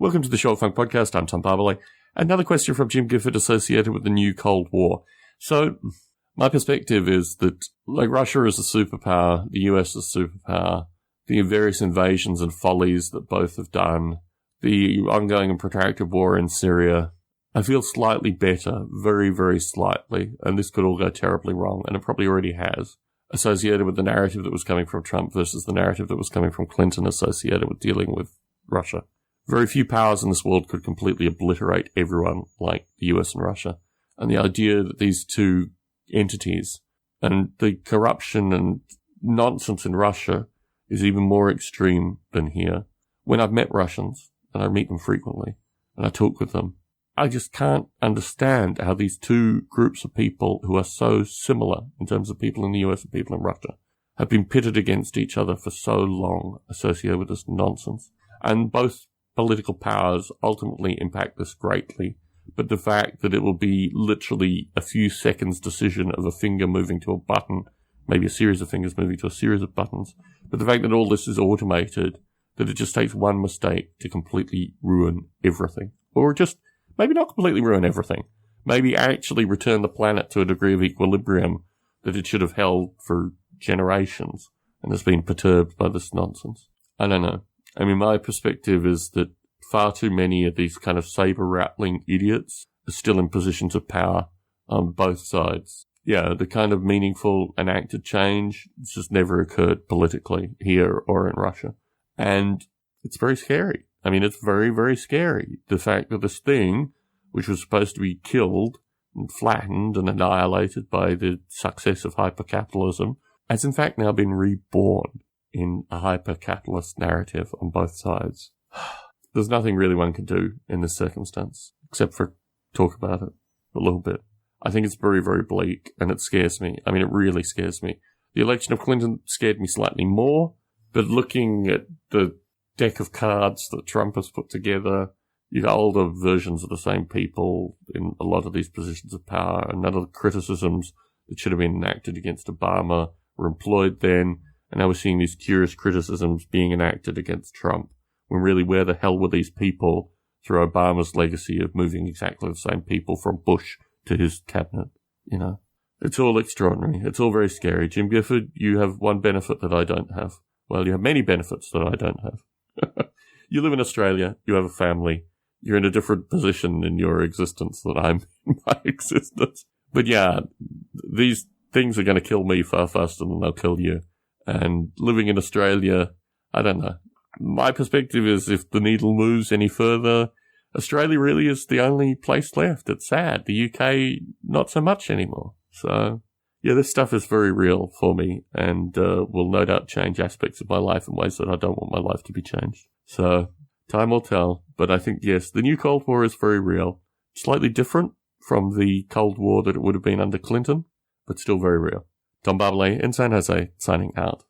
Welcome to the Short Funk Podcast. I'm Tom Barbalet. Another question from Jim Gifford associated with the new Cold War. So, my perspective is that, like, Russia is a superpower, the US is a superpower, the various invasions and follies that both have done, the ongoing and protracted war in Syria, I feel slightly better, very, very slightly, and this could all go terribly wrong, and it probably already has, associated with the narrative that was coming from Trump versus the narrative that was coming from Clinton associated with dealing with Russia. Very few powers in this world could completely obliterate everyone like the US and Russia. And the idea that these two entities and the corruption and nonsense in Russia is even more extreme than here. When I've met Russians, and I meet them frequently, and I talk with them, I just can't understand how these two groups of people who are so similar in terms of people in the US and people in Russia have been pitted against each other for so long associated with this nonsense. And both political powers ultimately impact this greatly, but the fact that it will be literally a few seconds decision of a finger moving to a button, maybe a series of fingers moving to a series of buttons, but the fact that all this is automated, that it just takes one mistake to completely ruin everything. Or just, maybe not completely ruin everything, maybe actually return the planet to a degree of equilibrium that it should have held for generations and has been perturbed by this nonsense. I don't know. I mean, my perspective is that far too many of these kind of saber-rattling idiots are still in positions of power on both sides. Yeah, the kind of meaningful enacted change just never occurred politically here or in Russia. And it's very scary. I mean, it's very, very scary. The fact that this thing, which was supposed to be killed and flattened and annihilated by the success of hyper-capitalism, has in fact now been reborn in a hyper-capitalist narrative on both sides. There's nothing really one can do in this circumstance, except for talk about it a little bit. I think it's very, very bleak, and it scares me. I mean, it really scares me. The election of Clinton scared me slightly more, but looking at the deck of cards that Trump has put together, you got older versions of the same people in a lot of these positions of power, and none of the criticisms that should have been enacted against Obama were employed then. And now we're seeing these curious criticisms being enacted against Trump, when really where the hell were these people through Obama's legacy of moving exactly the same people from Bush to his cabinet, you know? It's all extraordinary. It's all very scary. Jim Gifford, you have one benefit that I don't have. Well, you have many benefits that I don't have. You live in Australia, you have a family, you're in a different position in your existence than I'm in my existence. But yeah, these things are going to kill me far faster than they'll kill you. And living in Australia, I don't know. My perspective is if the needle moves any further, Australia really is the only place left. It's sad. The UK, not so much anymore. So, yeah, this stuff is very real for me and will no doubt change aspects of my life in ways that I don't want my life to be changed. So, time will tell. But I think, yes, the new Cold War is very real. Slightly different from the Cold War that it would have been under Clinton, but still very real. Tom Barbalet in San Jose, signing out.